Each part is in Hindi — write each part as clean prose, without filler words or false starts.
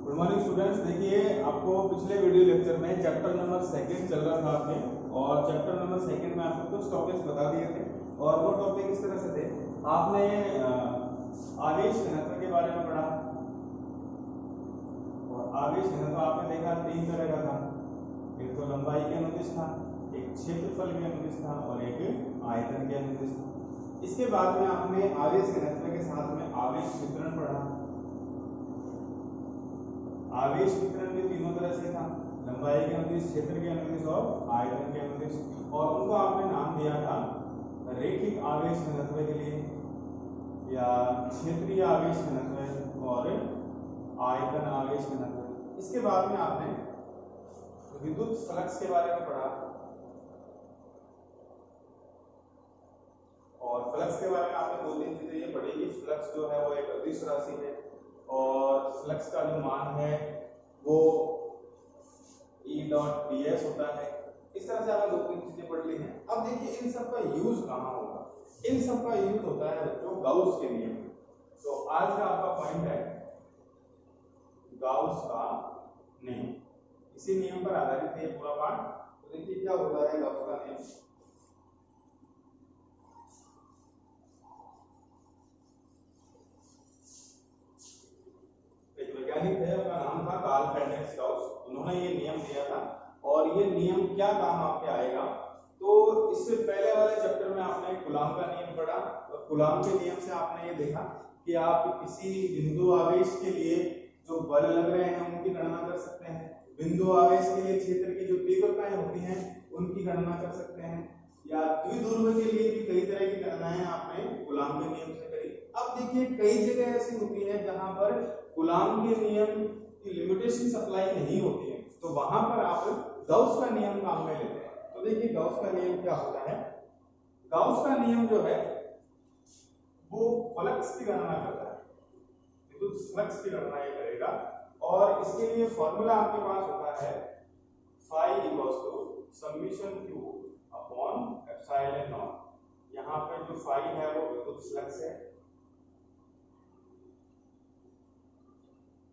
Good morning students. देखिए, आपको पिछले वीडियो लेक्चर में चैप्टर नंबर सेकंड चल रहा था आपके, और चैप्टर नंबर सेकंड में आपको कुछ टॉपिक्स बता दिए थे। और वो टॉपिक इस तरह से थे, आपने आवेश घनत्व के बारे में पढ़ा। और आवेश घनत्व आपने देखा 3 तरह का था। एक तो लंबाई के अनुदिश था, एक क्षेत्रफल के अनुदिश था, और एक आयतन के अनुदिश था। इसके बाद में आपने आवेश घनत्व के साथ में आवेश वितरण पढ़ा। आवेश वितरण भी तीनों तरह से था, लंबाई के अनुदिश, क्षेत्र के अनुदिश और आयतन के अनुदिश। और उनको आपने नाम दिया था रैखिक आवेश घनत्व के लिए, या क्षेत्रीय आवेश घनत्व और आयतन आवेश घनत्व। इसके बाद में आपने विद्युत फ्लक्स के बारे में पढ़ा, और फ्लक्स के बारे में आपने 2-3 चीजें ये पढ़ी कि फ्लक्स जो है वो एक अदिश राशि है, और फ्लक्स का जो मान है वो E.ds होता है। इस तरह से आपने 2-3 चीजें पढ़ ली हैं। अब देखिए, इन सब का यूज कहाँ होगा। इन सब का यूज होता है बच्चों गाउस के नियम में। तो आज का आपका पॉइंट है गाउस का नियम। इसी नियम पर आधारित है ये पूरा पाठ। तो देखिए क्या होता है गाउस का नियम। वैज्ञानिक थे, उनका नाम था कार्ल फ्रेडरिक गाउस। उन्होंने ये नियम दिया था, और ये नियम क्या काम आपके आएगा। तो इससे पहले वाले चैप्टर में आपने कूलाम का नियम पढ़ा, और कूलाम के नियम से आपने ये देखा कि आप किसी बिंदु आवेश के लिए जो बल लग रहे हैं उनकी गणना कर सकते हैं। बिंदु आवेश के लिए क्षेत्र की जो तीव्रताएं होती हैं उनकी गणना कर सकते हैं, या द्विध्रुव के लिए भी कई तरह की गणनाएं आपने कूलाम के नियम से करी। अब देखिए, कई जगह ऐसी होती है जहां पर कूलाम के नियम की लिमिटेशन अप्लाई नहीं होती है, तो वहां पर आप गाउस का नियम काम में लेते हैं। तो देखिए गाउस का नियम क्या होता है। गाउस का नियम जो है वो फ्लक्स की गणना करता है, विद्युत फ्लक्स की गणना ये करेगा। और इसके लिए फॉर्मूला आपके पास होता है phi equals to summation q upon epsilon nought. यहाँ पे जो फाई है वो विद्युत फ्लक्स है,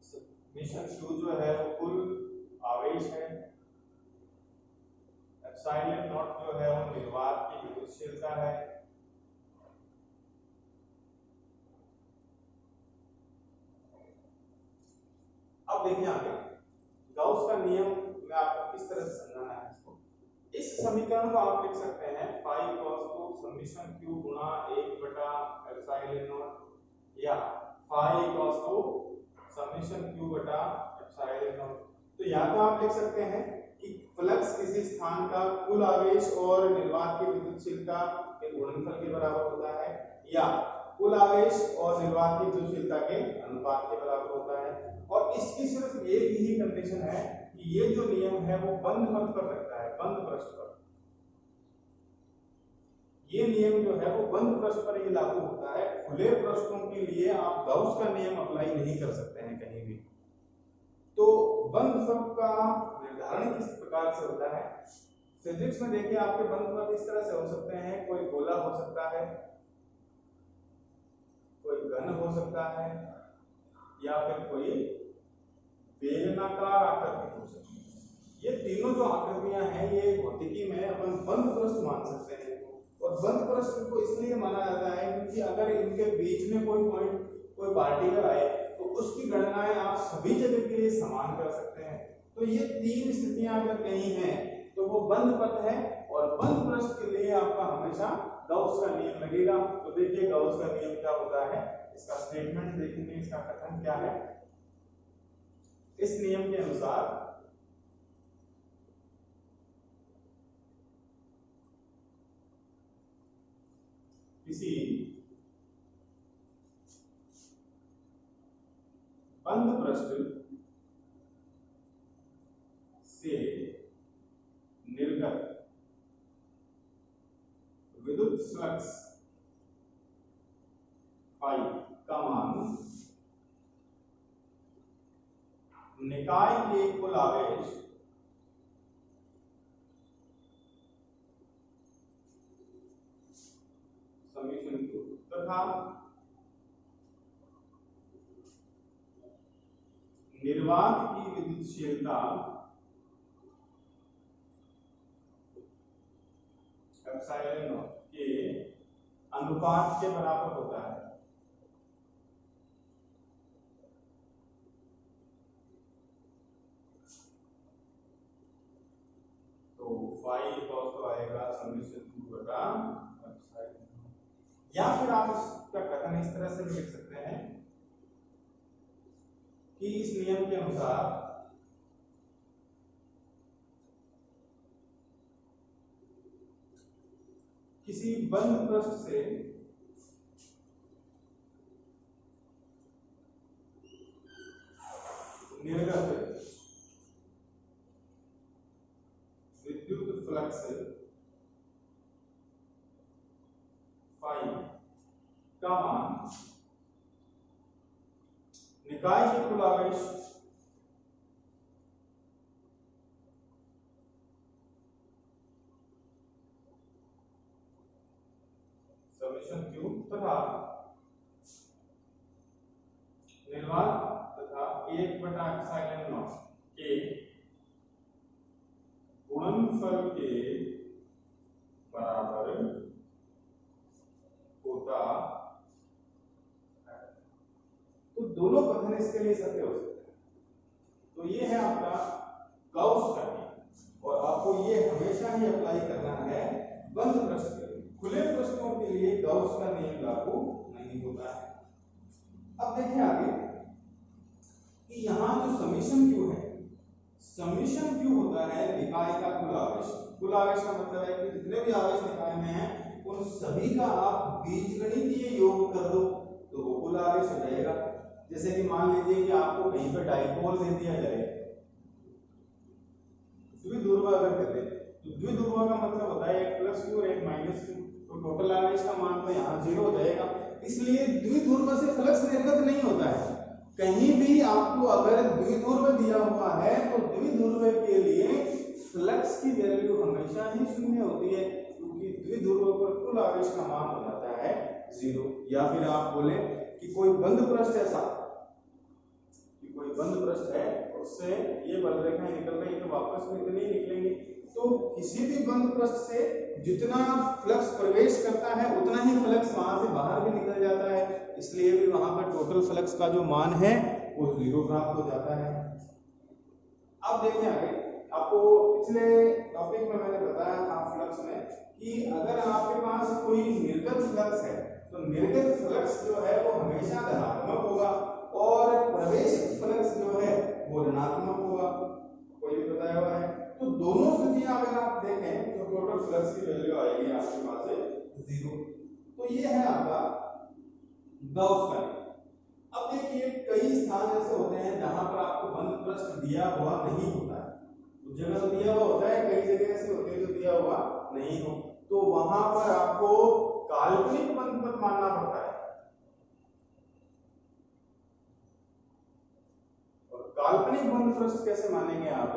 समेशन q जो है वो कुल आवेश है, एप्सिलॉन नॉट जो है वो निर्वात की विद्युतशीलता है, अब देखिए आगे गाउस का नियम में आपको किस तरह से समझाना है इसको। इस समीकरण को आप लिख सकते हैं phi equals to summation q गुणा 1/एप्सिलॉन नॉट, या phi equals to summation q बटा एप्सिलॉन नॉट। तो या तो आप लिख सकते हैं कि फ्लक्स किसी स्थान का कुल आवेश और निर्वात की विद्युतशीलता के गुणनफल के बराबर होता है, या कुल आवेश और निर्वात की विद्युतशीलता के अनुपात के बराबर होता है। और इसकी सिर्फ एक ही कंडीशन है कि ये जो नियम है वो बंद पथ पर लगता है, बंद पृष्ठ पर। ये नियम जो है वो बंद पृष्ठ पर ही लागू होता है। खुले पृष्ठों के लिए आप गाउस का नियम अप्लाई नहीं कर सकते हैं कहीं भी। तो बंद पथ का निर्धारण किस प्रकार से होता है। फिजिक्स में देखिए, आपके बंद पथ इस तरह से हो सकते हैं, कोई गोला हो सकता है, कोई घन हो सकता है, या फिर कोई बेलनाकार आकृति हो सकती है। ये तीनों जो आकृतियां हैं ये भौतिकी में अपन बंद पृष्ठ मान सकते हैं। और बंद पृष्ठ को इसलिए माना जाता है क्योंकि अगर इनके बीच में कोई पॉइंट, कोई पार्टिकल आए तो उसकी गणनाएं आप सभी जगह के लिए समान कर सकते हैं। तो ये 3 स्थितियां अगर कहीं हैं तो वो बंद पथ है, और बंद पृष्ठ के लिए आपका हमेशा गाउस का नियम लगेगा। तो देखिए गाउस का नियम क्या होता है, इसका स्टेटमेंट देखेंगे, इसका कथन क्या है। इस नियम के अनुसार किसी बंद पृष्ठ से निर्गत विद्युत फ्लक्स फाई का मान निकाय के कुल आवेश समेशन q तथा निर्वात की विद्युतशीलता एप्सिलॉन नॉट के अनुपात के बराबर होता है। तो फाई कॉस तो आएगा समेशन 2 बटा एप्सिलॉन, या फिर आप इसका कथन इस तरह से भी लिख सकते हैं कि इस नियम के अनुसार किसी बंद पृष्ठ से निर्गत विद्युत फ्लक्स फाई का मान निकाय के कुल आवेश समेशन क्यू तथा निर्वात तथा 1 बटा एप्सिलॉन नॉट के गुणनफल के बराबर होता है। तो दोनों कथन इसके लिए सत्य हो सकते हैं। तो ये है आपका गाउस का नियम, और आपको ये हमेशा ही अप्लाई करना है बंद पृष्ठ के लिए। खुले पृष्ठों के लिए गाउस का नियम लागू नहीं होता है। अब देखिए आगे कि यहाँ जो समेशन क्यू है, समेशन क्यू होता है निकाय का कुल आवेश। कुल आवेश का मतलब है कि जितने भी आवेश निकाय में हैं उन सभी का आप बीजगणितीय योग कर दो तो वो कुल आवेश हो जाएगा। जैसे कि मान लीजिए कि आपको कहीं पे डाइपोल दे दिया जाए, द्विध्रुव अगर दे दे तो द्विध्रुव का मतलब होता है एक प्लस क्यू और एक माइनस क्यू, तो टोटल आवेश का मान तो यहाँ 0 हो जाएगा। इसलिए द्विध्रुव से फ्लक्स निर्गत नहीं होता है। कहीं भी आपको अगर द्विध्रुव दिया हुआ है तो द्विध्रुव के लिए फ्लक्स की वैल्यू हमेशा ही 0 होती है, क्योंकि द्विध्रुव पर कुल आवेश का मान हो जाता है 0। या फिर आप बोले कि कोई बंद पृष्ठ ऐसा कि कोई बंद पृष्ठ है उससे ये बल रेखाएं निकल रही तो वापस में इतनी निकलेंगी, तो किसी भी बंद पृष्ठ से जितना फ्लक्स प्रवेश करता है उतना ही फ्लक्स वहां से बाहर भी निकल जाता है, इसलिए भी वहां पर टोटल फ्लक्स का जो मान है वो 0 प्राप्त हो जाता है। अब देखिए आगे, आपको पिछले टॉपिक में मैंने बताया था फ्लक्स में कि अगर आपके पास कोई निर्गत फ्लक्स है तो निर्गत फ्लक्स जो है वो हमेशा धनात्मक होगा और प्रवेश फ्लक्स जो है वो ऋणात्मक होगा। कोई भी बताया हुआ है, तो दोनों स्थितियां अगर आप देखें तो टोटल फ्लक्स की वैल्यू आएगी आपके पास है 0। तो ये है आपका गाउस का नियम। अब देखिए कई स्थान ऐसे होते हैं जहां पर आपको बंद पृष्ठ दिया हुआ नहीं होता है, कुछ जगह तो दिया हुआ होता है, कई जगह ऐसे होते हैं जो दिया हुआ नहीं हो, तो वहां पर आपको काल्पनिक बंद पृष्ठ मानना पड़ता है। और काल्पनिक बंद पृष्ठ कैसे मानेंगे आप?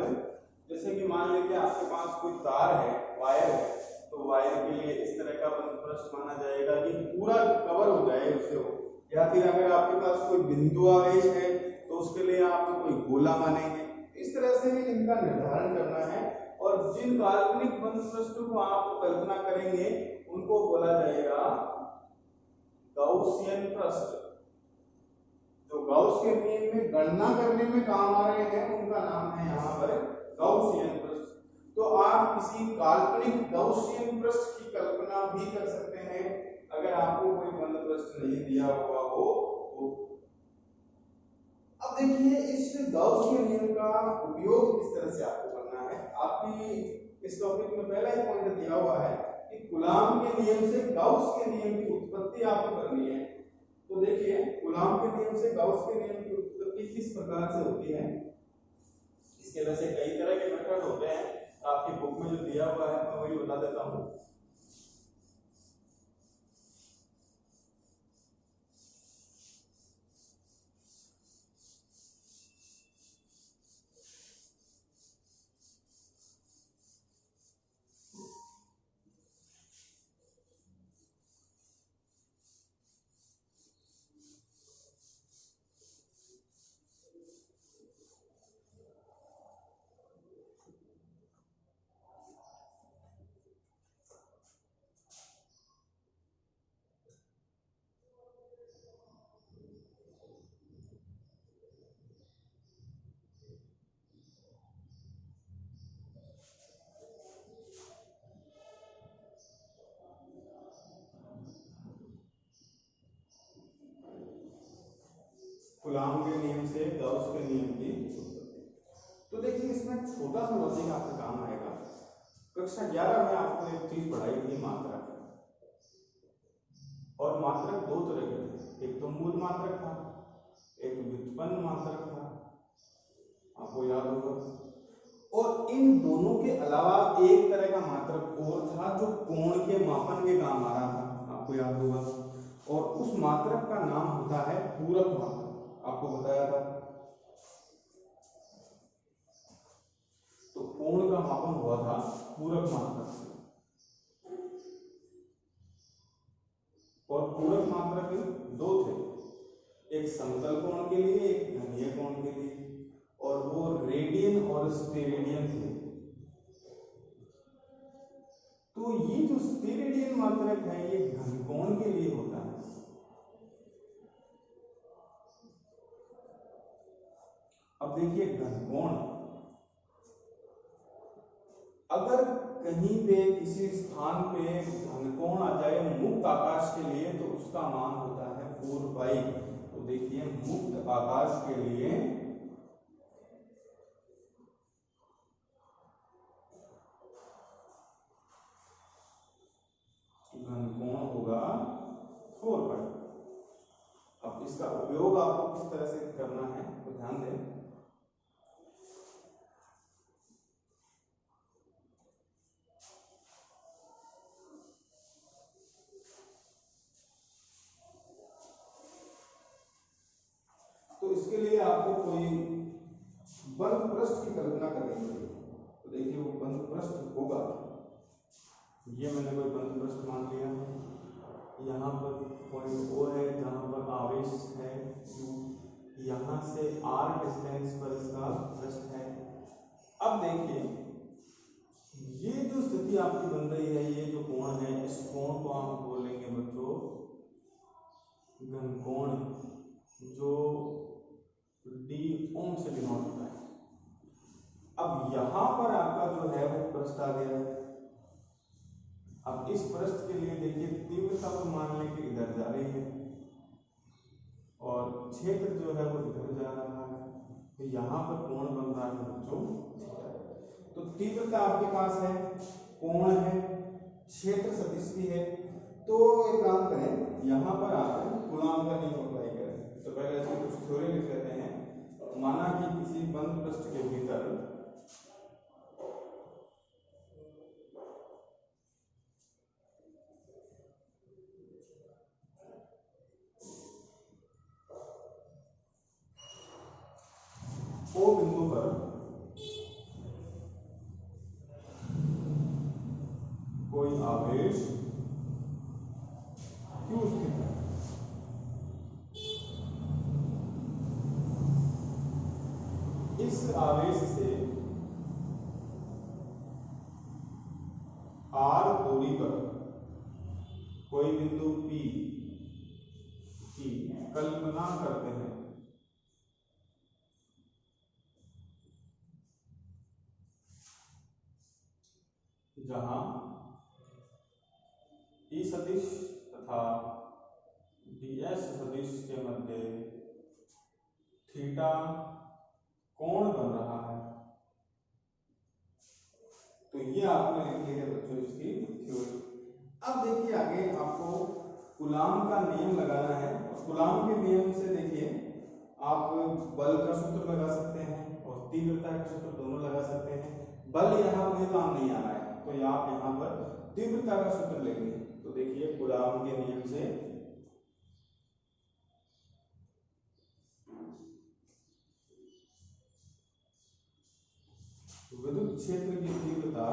जैसे कि मान लीजिए आपके पास कोई तार है, वायर है, तो वायर के लिए इस तरह का बंद पृष्ठ माना जाएगा कि पूरा कवर हो जाए उससे हो। या फिर अगर आपके पास कोई बिंदु आवेश है तो उसके लिए आप कोई गोला मानेंगे। इस तरह से इनका निर्धारण करना है, और जिन काल्पनिक बंद पृष्ठ को आप कल्पना करेंगे उनको बोला जाएगा गाउसियन पृष्ठ। जो गाउस के नियम में गणना करने में काम आ रहे हैं उनका नाम है यहाँ पर गाउसियन पृष्ठ। तो आप किसी काल्पनिक गाउसियन पृष्ठ की कल्पना भी कर सकते हैं अगर आपको कोई बंद पृष्ठ नहीं दिया हुआ हो तो। अब देखिए इस गाउस के नियम का उपयोग किस तरह से आपको करना है। आपकी इस टॉपिक में पहला ही पॉइंट दिया हुआ है कि कूलॉम के नियम से गाउस के नियम की उत्पत्ति आपको करनी है। तो देखिए कूलॉम के नियम से गाउस के नियम की उत्पत्ति किस प्रकार से होती है। इसके वैसे कई तरह के मेथड होते हैं, आपकी बुक में जो दिया हुआ है मैं वही बता देता हूँ। कूलाम के नियम से गाउस के नियम की उत्पत्ति। तो देखिए इसमें छोटा सा लॉजिक आपका काम आएगा। कक्षा 11 में आपको एक चीज पढ़ाई थी, मात्रक। और मात्रक दो तरह के थे, एक तो मूल मात्रक था, एक व्युत्पन्न मात्रक था, आपको याद होगा। और इन दोनों के अलावा एक तरह का मात्रक और था जो कोण के मापन के काम आ रहा था, आपको याद होगा। और उस मात्रक का नाम होता है पूरक मात्रक, आपको बताया था। तो कोण का मापन हुआ था पूरक मात्रक से। और पूरक मात्रक दो थे, एक समतल कोण के लिए, एक घनीय कोण के लिए, और वो रेडियन और स्टेरेडियन थे। तो ये जो स्टेरेडियन मात्रक है ये घनकोण के लिए होता है। अब देखिए घनकोण, अगर कहीं पे किसी स्थान पे घनकोण आ जाए मुक्त आकाश के लिए तो उसका मान होता है 4 पाई। तो देखिए मुक्त आकाश के लिए घनकोण होगा 4 पाई। अब इसका उपयोग आपको किस तरह से करना है तो ध्यान दें। तो इसके लिए आपको कोई बंद पृष्ठ की कल्पना करनी पड़ेगी। तो देखिए वो बंद पृष्ठ होगा, ये मैंने कोई बंद पृष्ठ मान लिया, यहाँ पर पॉइंट O है जहाँ पर आवेश है Q, यहाँ से R डिस्टेंस पर इसका पृष्ठ है। अब देखिए ये जो स्थिति आपकी बन रही है, ये जो कोण है, इस कोण को आप बोलेंगे बच्चों घनकोण, जो d ओम से डिनोट होता है। अब यहां पर आपका जो है वो पृष्ठ आ गया है। अब इस पृष्ठ के लिए देखिए तीव्रता को मान लें कि इधर जा रही है और क्षेत्र जो है वो इधर जा रहा है। तो यहाँ पर कोण बन रहा है बच्चों थीटा। तो तीव्रता आपके पास है, कोण है, क्षेत्र सदिश भी है। तो एक काम करें, यहाँ पर आप कूलाम का नियम अप्लाई करें। तो पहले ऐसे कुछ थ्योरी लिख लेते हैं। माना कि किसी बंद पृष्ठ के भीतर O बिंदु पर कोई आवेश Q स्थित है। इस आवेश से R दूरी पर कोई बिंदु P की कल्पना करते हैं। जहां E सदिश तथा ds सदिश के मध्य थीटा कोण बन रहा है। तो ये आपने लिख लिया बच्चों इसकी थ्योरी। अब देखिए आगे आपको कूलाम का नियम लगाना है। और कूलाम के नियम से देखिए आप बल का सूत्र लगा सकते हैं और तीव्रता का सूत्र दोनों लगा सकते हैं। बल यहाँ कोई काम नहीं आ रहा है तो आप यहाँ पर तीव्रता का सूत्र लेंगे। तो देखिए कूलाम के नियम से विद्युत क्षेत्र की तीव्रता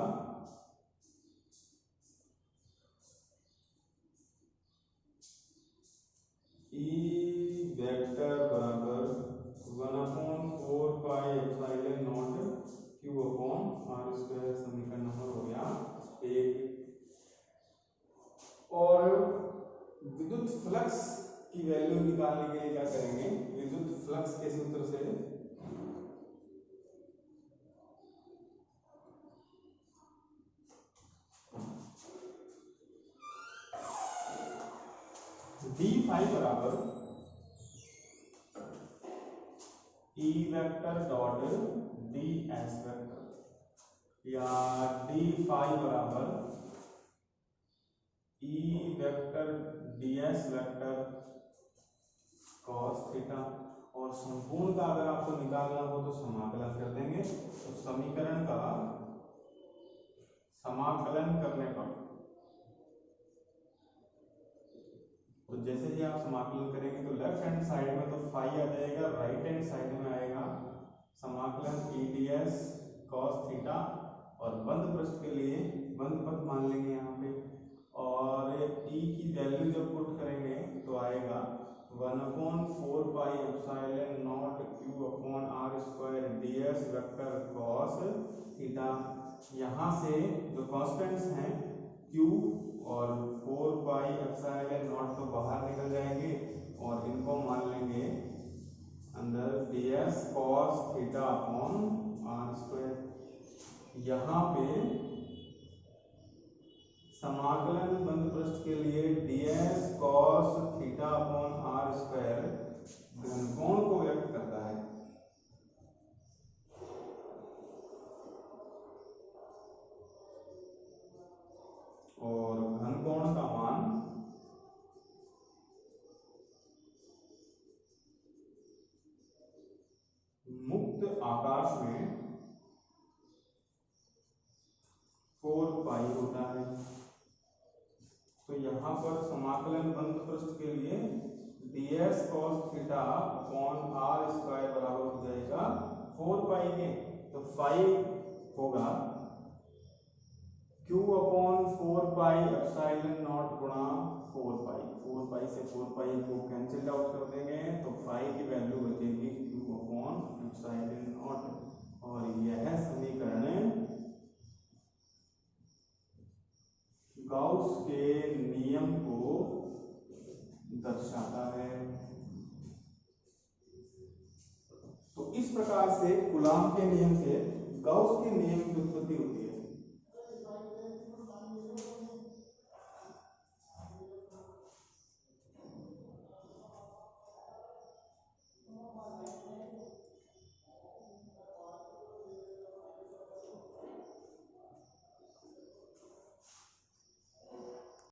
E वेक्टर बराबर 1/4 pi epsilon not Q upon R square. समीकरण नंबर हो गया 1। और विद्युत फ्लक्स की वैल्यू निकालने के लिए क्या करेंगे, विद्युत फ्लक्स के सूत्र से d फाई बराबर E vector dot D S vector या डी फाई बराबर E vector D S vector cos theta. और संपूर्ण का अगर आपको निकालना हो तो समाकलन कर देंगे। तो समीकरण का समाकलन करने पर तो जैसे ही आप समाकलन करेंगे तो लेफ्ट हैंड साइड में तो फाई आ जाएगा, राइट हैंड साइड में आएगा समाकलन E D S cos theta. और बंद पृष्ठ के लिए बंद पद मान लेंगे यहाँ पे, और ई की वैल्यू जब पुट करेंगे तो आएगा 1/4 pi epsilon nought q upon are square ds vector cos theta. यहाँ से जो कांस्टेंट्स हैं q और 4 पाई एप्सिलॉन नॉट तो बाहर निकल जाएंगे और इनको मान लेंगे अंदर ds cos theta upon are square. यहाँ पे समाकलन बंद पृष्ठ के लिए ds cos theta upon are square घनकोण को व्यक्त करता है। और घनकोण का मान मुक्त आकाश में 4 पाई होता है। तो यहाँ पर समाकलन बंद पृष्ठ के लिए ds cos theta upon are square बराबर हो जाएगा 4 पाई के। तो 5 होगा q upon 4 pi epsilon not गुणा 4 पाई। 4 पाई से 4 पाई को कैंसिल आउट कर देंगे तो 5 की वैल्यू बचेगी q अपॉन एप्सिलॉन नॉट। और यह समीकरण गाउस के नियम को दर्शाता है। तो इस प्रकार से कूलॉम के नियम से गाउस के नियम की उत्पत्ति होती है।